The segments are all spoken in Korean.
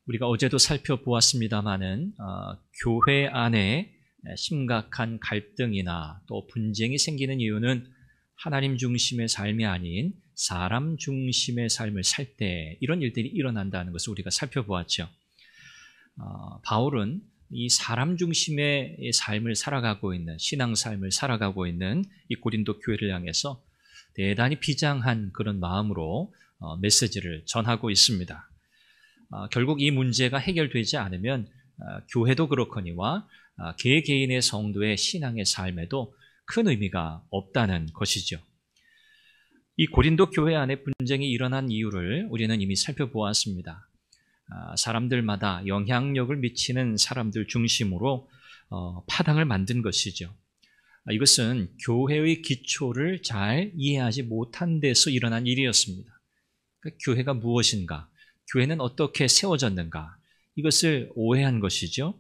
우리가 어제도 살펴보았습니다마는 교회 안에 심각한 갈등이나 또 분쟁이 생기는 이유는 하나님 중심의 삶이 아닌 사람 중심의 삶을 살 때 이런 일들이 일어난다는 것을 우리가 살펴보았죠. 바울은 이 사람 중심의 삶을 살아가고 있는, 신앙 삶을 살아가고 있는 이 고린도 교회를 향해서 대단히 비장한 그런 마음으로 메시지를 전하고 있습니다. 결국 이 문제가 해결되지 않으면 교회도 그렇거니와 개개인의 성도의 신앙의 삶에도 큰 의미가 없다는 것이죠. 이 고린도 교회 안에 분쟁이 일어난 이유를 우리는 이미 살펴보았습니다. 사람들마다 영향력을 미치는 사람들 중심으로 파당을 만든 것이죠. 이것은 교회의 기초를 잘 이해하지 못한 데서 일어난 일이었습니다. 그러니까 교회가 무엇인가, 교회는 어떻게 세워졌는가, 이것을 오해한 것이죠.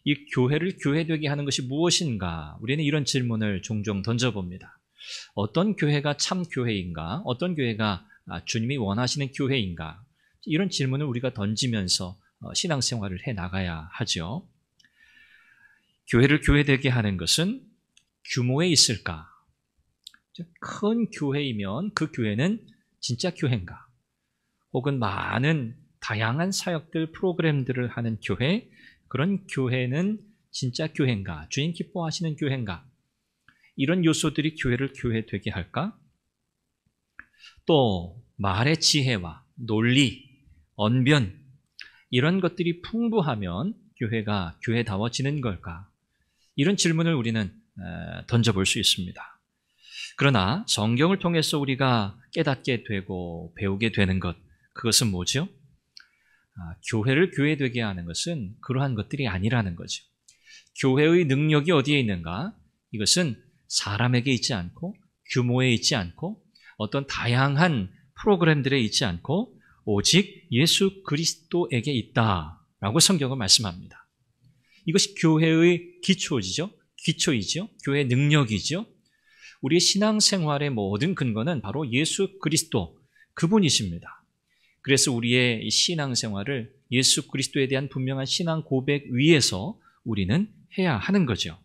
이 교회를 교회되게 하는 것이 무엇인가, 우리는 이런 질문을 종종 던져봅니다. 어떤 교회가 참 교회인가, 어떤 교회가 주님이 원하시는 교회인가, 이런 질문을 우리가 던지면서 신앙생활을 해나가야 하죠. 교회를 교회되게 하는 것은 규모에 있을까? 큰 교회이면 그 교회는 진짜 교회인가? 혹은 많은 다양한 사역들, 프로그램들을 하는 교회, 그런 교회는 진짜 교회인가? 주님 기뻐하시는 교회인가? 이런 요소들이 교회를 교회되게 할까? 또 말의 지혜와 논리, 언변, 이런 것들이 풍부하면 교회가 교회다워지는 걸까? 이런 질문을 우리는 던져볼 수 있습니다. 그러나 성경을 통해서 우리가 깨닫게 되고 배우게 되는 것, 그것은 뭐죠? 교회를 교회되게 하는 것은 그러한 것들이 아니라는 거죠. 교회의 능력이 어디에 있는가? 이것은 사람에게 있지 않고, 규모에 있지 않고, 어떤 다양한 프로그램들에 있지 않고 오직 예수 그리스도에게 있다라고 성경은 말씀합니다. 이것이 교회의 기초이죠. 교회의 능력이죠. 우리의 신앙생활의 모든 근거는 바로 예수 그리스도, 그분이십니다. 그래서 우리의 신앙생활을 예수 그리스도에 대한 분명한 신앙 고백 위에서 우리는 해야 하는 거죠.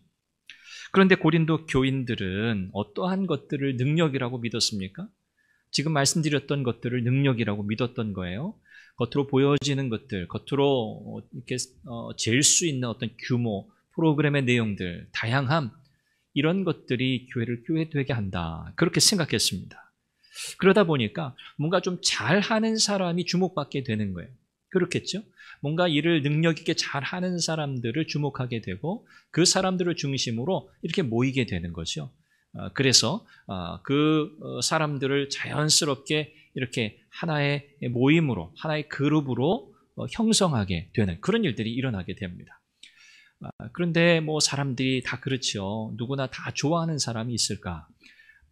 그런데 고린도 교인들은 어떠한 것들을 능력이라고 믿었습니까? 지금 말씀드렸던 것들을 능력이라고 믿었던 거예요. 겉으로 보여지는 것들, 겉으로 이렇게 잴 수 있는 어떤 규모, 프로그램의 내용들, 다양함, 이런 것들이 교회를 교회되게 한다, 그렇게 생각했습니다. 그러다 보니까 뭔가 좀 잘하는 사람이 주목받게 되는 거예요. 그렇겠죠? 뭔가 일을 능력 있게 잘하는 사람들을 주목하게 되고 그 사람들을 중심으로 이렇게 모이게 되는 거죠. 그래서 그 사람들을 자연스럽게 이렇게 하나의 모임으로, 하나의 그룹으로 형성하게 되는 그런 일들이 일어나게 됩니다. 그런데 뭐 사람들이 다 그렇죠. 누구나 다 좋아하는 사람이 있을까?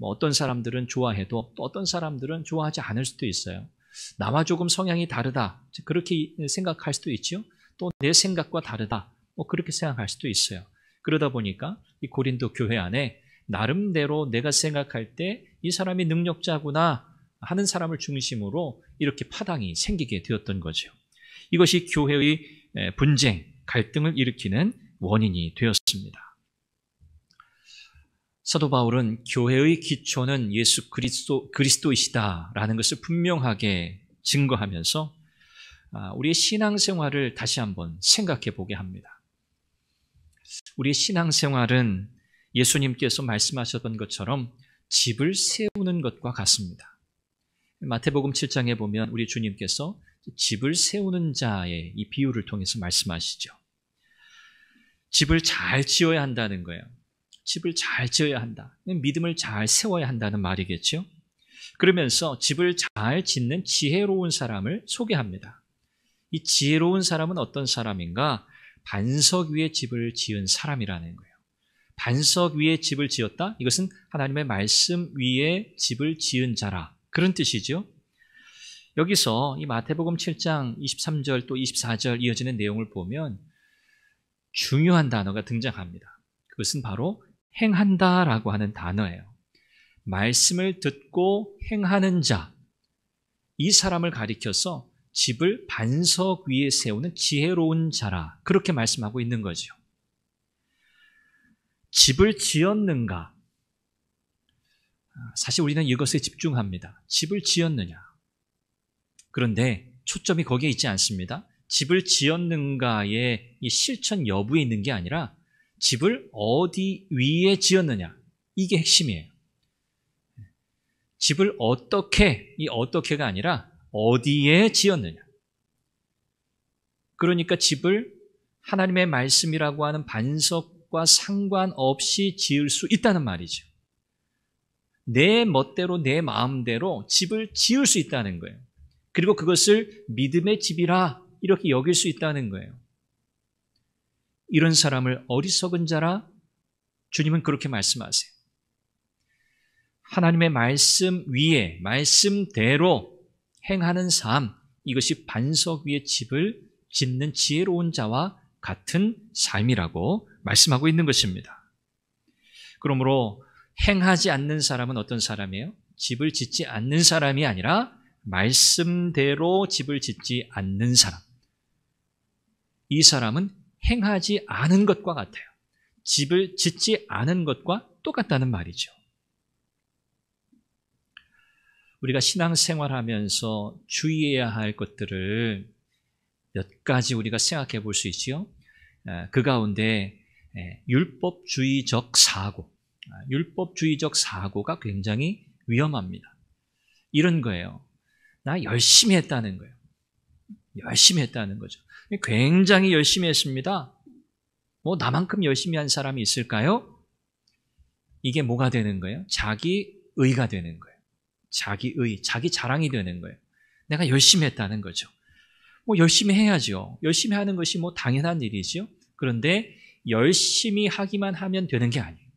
뭐 어떤 사람들은 좋아해도 또 어떤 사람들은 좋아하지 않을 수도 있어요. 나와 조금 성향이 다르다, 그렇게 생각할 수도 있죠. 또 내 생각과 다르다, 뭐 그렇게 생각할 수도 있어요. 그러다 보니까 이 고린도 교회 안에 나름대로 내가 생각할 때 이 사람이 능력자구나 하는 사람을 중심으로 이렇게 파당이 생기게 되었던 거죠. 이것이 교회의 분쟁, 갈등을 일으키는 원인이 되었습니다. 사도 바울은 교회의 기초는 예수 그리스도이시다라는 것을 분명하게 증거하면서 우리의 신앙생활을 다시 한번 생각해 보게 합니다. 우리의 신앙생활은 예수님께서 말씀하셨던 것처럼 집을 세우는 것과 같습니다. 마태복음 7장에 보면 우리 주님께서 집을 세우는 자의 이 비유를 통해서 말씀하시죠. 집을 잘 지어야 한다는 거예요. 집을 잘 지어야 한다. 믿음을 잘 세워야 한다는 말이겠죠. 그러면서 집을 잘 짓는 지혜로운 사람을 소개합니다. 이 지혜로운 사람은 어떤 사람인가? 반석 위에 집을 지은 사람이라는 거예요. 반석 위에 집을 지었다? 이것은 하나님의 말씀 위에 집을 지은 자라, 그런 뜻이죠. 여기서 이 마태복음 7장 23절 또 24절 이어지는 내용을 보면 중요한 단어가 등장합니다. 그것은 바로 행한다라고 하는 단어예요. 말씀을 듣고 행하는 자, 이 사람을 가리켜서 집을 반석 위에 세우는 지혜로운 자라, 그렇게 말씀하고 있는 거죠. 집을 지었는가? 사실 우리는 이것에 집중합니다. 집을 지었느냐? 그런데 초점이 거기에 있지 않습니다. 집을 지었는가의 이 실천 여부에 있는 게 아니라 집을 어디 위에 지었느냐, 이게 핵심이에요. 집을 어떻게, 이 어떻게가 아니라 어디에 지었느냐. 그러니까 집을 하나님의 말씀이라고 하는 반석과 상관없이 지을 수 있다는 말이죠. 내 멋대로 내 마음대로 집을 지을 수 있다는 거예요. 그리고 그것을 믿음의 집이라 이렇게 여길 수 있다는 거예요. 이런 사람을 어리석은 자라 주님은 그렇게 말씀하세요. 하나님의 말씀 위에 말씀대로 행하는 삶, 이것이 반석 위에 집을 짓는 지혜로운 자와 같은 삶이라고 말씀하고 있는 것입니다. 그러므로 행하지 않는 사람은 어떤 사람이에요? 집을 짓지 않는 사람이 아니라 말씀대로 집을 짓지 않는 사람. 이 사람은 행하지 않은 것과 같아요. 집을 짓지 않은 것과 똑같다는 말이죠. 우리가 신앙생활하면서 주의해야 할 것들을 몇 가지 우리가 생각해 볼 수 있지요. 그 가운데 율법주의적 사고가 굉장히 위험합니다. 이런 거예요. 나 열심히 했다는 거예요. 열심히 했다는 거죠. 굉장히 열심히 했습니다. 나만큼 열심히 한 사람이 있을까요? 이게 뭐가 되는 거예요? 자기의가 되는 거예요. 자기의, 자기 자랑이 되는 거예요. 내가 열심히 했다는 거죠. 열심히 해야죠. 열심히 하는 것이 당연한 일이죠. 그런데 열심히 하기만 하면 되는 게 아니에요.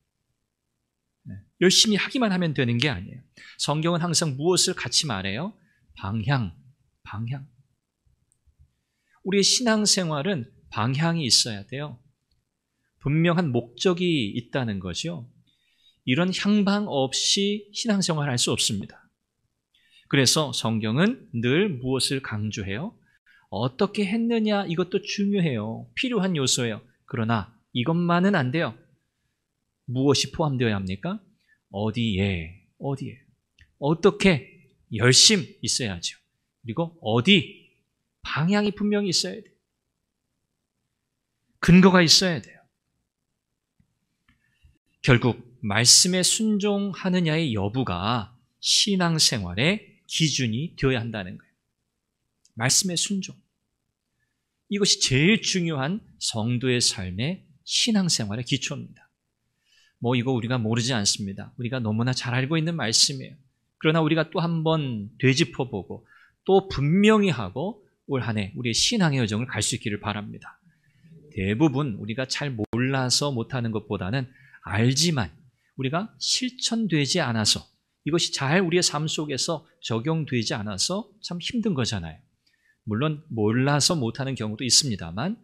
열심히 하기만 하면 되는 게 아니에요. 성경은 항상 무엇을 같이 말해요? 방향. 우리의 신앙생활은 방향이 있어야 돼요. 분명한 목적이 있다는 거죠. 이런 향방 없이 신앙생활을 할 수 없습니다. 그래서 성경은 늘 무엇을 강조해요? 어떻게 했느냐, 이것도 중요해요. 필요한 요소예요. 그러나 이것만은 안 돼요. 무엇이 포함되어야 합니까? 어디에, 어떻게, 열심 있어야죠. 그리고 어디, 방향이 분명히 있어야 돼요. 근거가 있어야 돼요. 결국 말씀에 순종하느냐의 여부가 신앙생활의 기준이 되어야 한다는 거예요. 말씀의 순종. 이것이 제일 중요한 성도의 삶의 신앙생활의 기초입니다. 이거 우리가 모르지 않습니다. 우리가 너무나 잘 알고 있는 말씀이에요. 그러나 우리가 또 한 번 되짚어보고 또 분명히 하고 올 한 해 우리의 신앙의 여정을 갈 수 있기를 바랍니다. 대부분 우리가 잘 몰라서 못하는 것보다는 알지만 우리가 실천되지 않아서, 이것이 잘 우리의 삶 속에서 적용되지 않아서 참 힘든 거잖아요. 물론 몰라서 못하는 경우도 있습니다만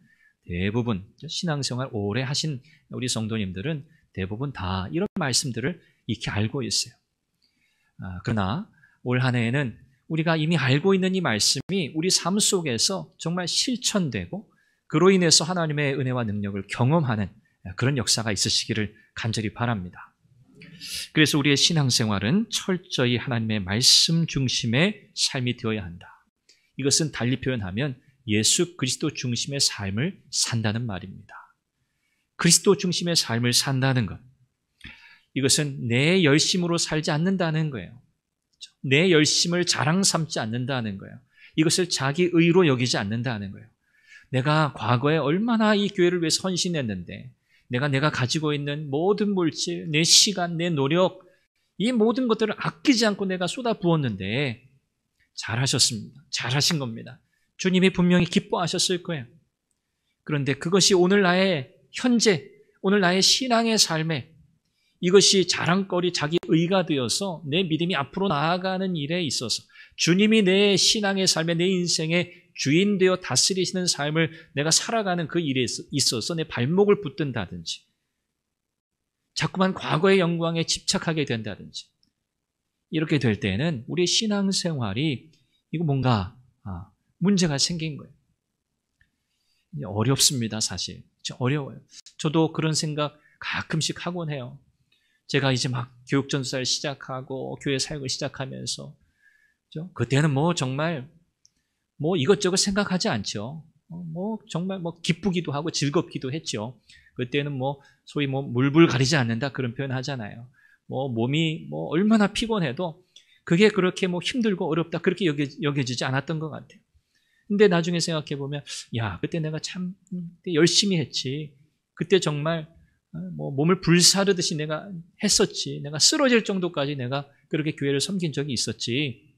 대부분 신앙생활 오래 하신 우리 성도님들은 대부분 다 이런 말씀들을 익히 알고 있어요. 그러나 올 한 해에는 우리가 이미 알고 있는 이 말씀이 우리 삶 속에서 정말 실천되고 그로 인해서 하나님의 은혜와 능력을 경험하는 그런 역사가 있으시기를 간절히 바랍니다. 그래서 우리의 신앙생활은 철저히 하나님의 말씀 중심의 삶이 되어야 한다. 이것은 달리 표현하면 예수 그리스도 중심의 삶을 산다는 말입니다. 그리스도 중심의 삶을 산다는 것, 이것은 내 열심으로 살지 않는다는 거예요. 내 열심을 자랑 삼지 않는다는 거예요. 이것을 자기 의로 여기지 않는다는 거예요. 내가 과거에 얼마나 이 교회를 위해서 헌신했는데, 내가 가지고 있는 모든 물질, 내 시간, 내 노력, 이 모든 것들을 아끼지 않고 내가 쏟아부었는데 잘하셨습니다. 잘하신 겁니다. 주님이 분명히 기뻐하셨을 거예요. 그런데 그것이 오늘 나의 현재, 오늘 나의 신앙의 삶에 이것이 자랑거리, 자기 의가 되어서 내 믿음이 앞으로 나아가는 일에 있어서 주님이 내 신앙의 삶에, 내 인생의 주인 되어 다스리시는 삶을 내가 살아가는 그 일에 있어서 내 발목을 붙든다든지, 자꾸만 과거의 영광에 집착하게 된다든지, 이렇게 될 때는 우리의 신앙생활이 이거 뭔가 문제가 생긴 거예요. 어렵습니다, 사실. 어려워요. 저도 그런 생각 가끔씩 하곤 해요. 제가 이제 막 교육전도사를 시작하고 교회 사역을 시작하면서 그때는 정말 이것저것 생각하지 않죠. 정말 기쁘기도 하고 즐겁기도 했죠. 그때는 소위 물불 가리지 않는다 그런 표현 하잖아요. 몸이 얼마나 피곤해도 그게 그렇게 힘들고 어렵다 그렇게 여겨지지 않았던 것 같아요. 근데 나중에 생각해 보면 그때 내가 참 열심히 했지. 그때 정말 몸을 불사르듯이 내가 했었지. 내가 쓰러질 정도까지 내가 그렇게 교회를 섬긴 적이 있었지.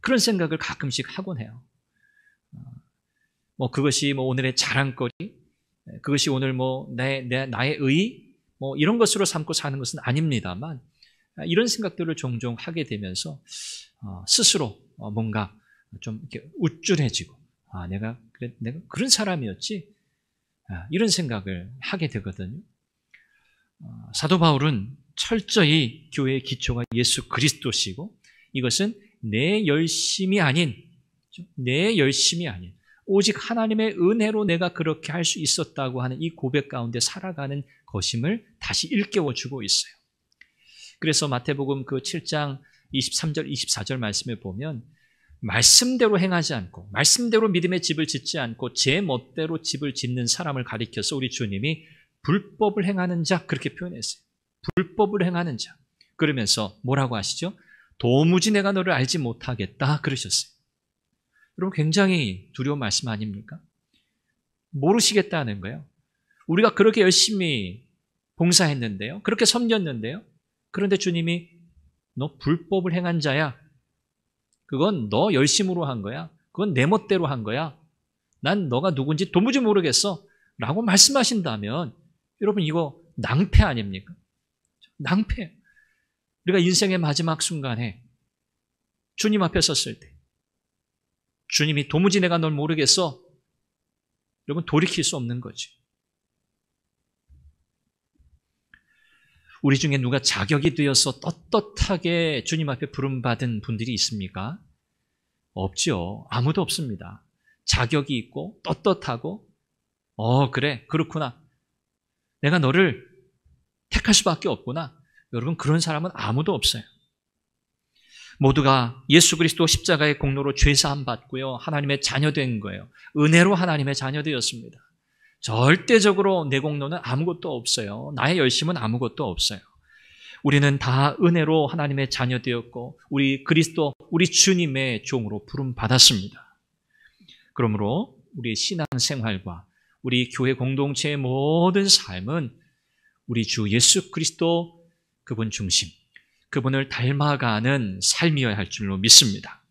그런 생각을 가끔씩 하곤 해요. 그것이 오늘의 자랑거리, 그것이 오늘 나의 의, 이런 것으로 삼고 사는 것은 아닙니다만, 이런 생각들을 종종 하게 되면서 스스로 뭔가 좀 이렇게 우쭐해지고, 내가 그런 사람이었지, 이런 생각을 하게 되거든요. 사도 바울은 철저히 교회의 기초가 예수 그리스도시고, 이것은 내 열심이 아닌 오직 하나님의 은혜로 내가 그렇게 할 수 있었다고 하는 이 고백 가운데 살아가는 것임을 다시 일깨워주고 있어요. 그래서 마태복음 그 7장 23절 24절 말씀에 보면 말씀대로 행하지 않고 말씀대로 믿음의 집을 짓지 않고 제 멋대로 집을 짓는 사람을 가리켜서 우리 주님이 불법을 행하는 자 그렇게 표현했어요. 불법을 행하는 자. 그러면서 뭐라고 하시죠? 도무지 내가 너를 알지 못하겠다 그러셨어요. 여러분 굉장히 두려운 말씀 아닙니까? 모르시겠다는 거예요. 우리가 그렇게 열심히 봉사했는데요. 그렇게 섬겼는데요. 그런데 주님이 너 불법을 행한 자야. 그건 너 열심으로 한 거야. 그건 내 멋대로 한 거야. 난 너가 누군지 도무지 모르겠어. 라고 말씀하신다면 여러분 이거 낭패 아닙니까? 낭패. 우리가 인생의 마지막 순간에 주님 앞에 섰을 때 주님이 도무지 내가 널 모르겠어. 여러분 돌이킬 수 없는 거지. 우리 중에 누가 자격이 되어서 떳떳하게 주님 앞에 부름받은 분들이 있습니까? 없죠. 아무도 없습니다. 자격이 있고 떳떳하고 그래 그렇구나. 내가 너를 택할 수밖에 없구나. 여러분 그런 사람은 아무도 없어요. 모두가 예수 그리스도 십자가의 공로로 죄사함 받고요. 하나님의 자녀된 거예요. 은혜로 하나님의 자녀되었습니다. 절대적으로 내 공로는 아무것도 없어요. 나의 열심은 아무것도 없어요. 우리는 다 은혜로 하나님의 자녀되었고 우리 그리스도, 우리 주님의 종으로 부름받았습니다. 그러므로 우리의 신앙생활과 우리 교회 공동체의 모든 삶은 우리 주 예수 그리스도 그분 중심, 그분을 닮아가는 삶이어야 할 줄로 믿습니다.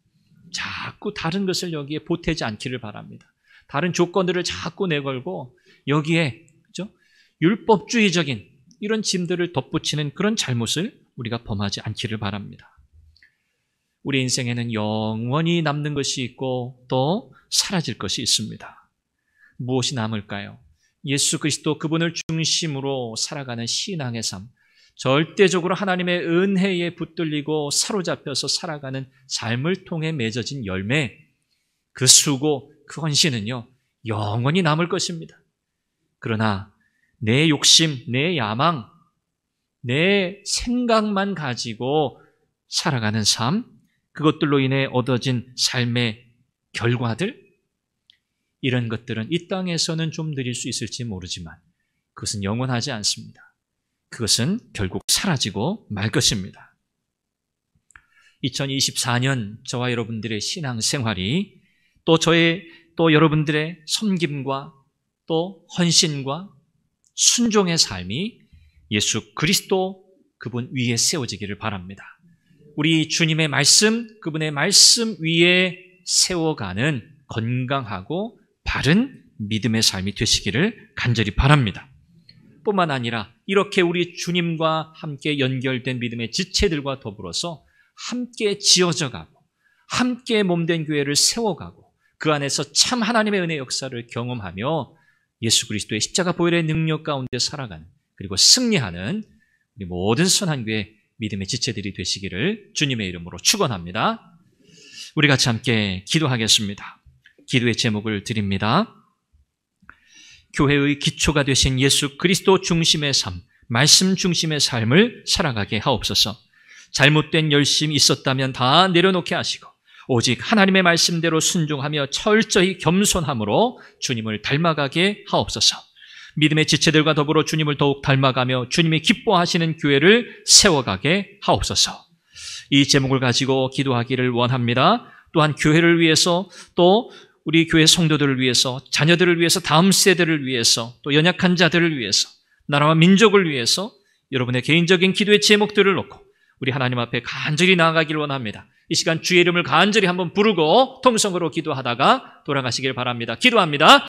자꾸 다른 것을 여기에 보태지 않기를 바랍니다. 다른 조건들을 자꾸 내걸고 여기에 율법주의적인 이런 짐들을 덧붙이는 그런 잘못을 우리가 범하지 않기를 바랍니다. 우리 인생에는 영원히 남는 것이 있고 또 사라질 것이 있습니다. 무엇이 남을까요? 예수 그리스도 그분을 중심으로 살아가는 신앙의 삶, 절대적으로 하나님의 은혜에 붙들리고 사로잡혀서 살아가는 삶을 통해 맺어진 열매, 그 수고, 그 헌신은요 영원히 남을 것입니다. 그러나 내 욕심, 내 야망, 내 생각만 가지고 살아가는 삶, 그것들로 인해 얻어진 삶의 결과들, 이런 것들은 이 땅에서는 좀 누릴 수 있을지 모르지만 그것은 영원하지 않습니다. 그것은 결국 사라지고 말 것입니다. 2024년 저와 여러분들의 신앙생활이 또 여러분들의 섬김과 또 헌신과 순종의 삶이 예수 그리스도 그분 위에 세워지기를 바랍니다. 우리 주님의 말씀, 그분의 말씀 위에 세워가는 건강하고 바른 믿음의 삶이 되시기를 간절히 바랍니다. 뿐만 아니라 이렇게 우리 주님과 함께 연결된 믿음의 지체들과 더불어서 함께 지어져 가고 함께 몸된 교회를 세워가고 그 안에서 참 하나님의 은혜 역사를 경험하며 예수 그리스도의 십자가 보혈의 능력 가운데 살아가는 그리고 승리하는 우리 모든 선한교회 믿음의 지체들이 되시기를 주님의 이름으로 축원합니다. 우리 같이 함께 기도하겠습니다. 기도의 제목을 드립니다. 교회의 기초가 되신 예수 그리스도 중심의 삶, 말씀 중심의 삶을 살아가게 하옵소서. 잘못된 열심이 있었다면 다 내려놓게 하시고 오직 하나님의 말씀대로 순종하며 철저히 겸손함으로 주님을 닮아가게 하옵소서. 믿음의 지체들과 더불어 주님을 더욱 닮아가며 주님이 기뻐하시는 교회를 세워가게 하옵소서. 이 제목을 가지고 기도하기를 원합니다. 또한 교회를 위해서, 또 우리 교회 성도들을 위해서, 자녀들을 위해서, 다음 세대를 위해서, 또 연약한 자들을 위해서, 나라와 민족을 위해서 여러분의 개인적인 기도의 제목들을 놓고 우리 하나님 앞에 간절히 나아가기를 원합니다. 이 시간 주의 이름을 간절히 한번 부르고 통성으로 기도하다가 돌아가시길 바랍니다. 기도합니다.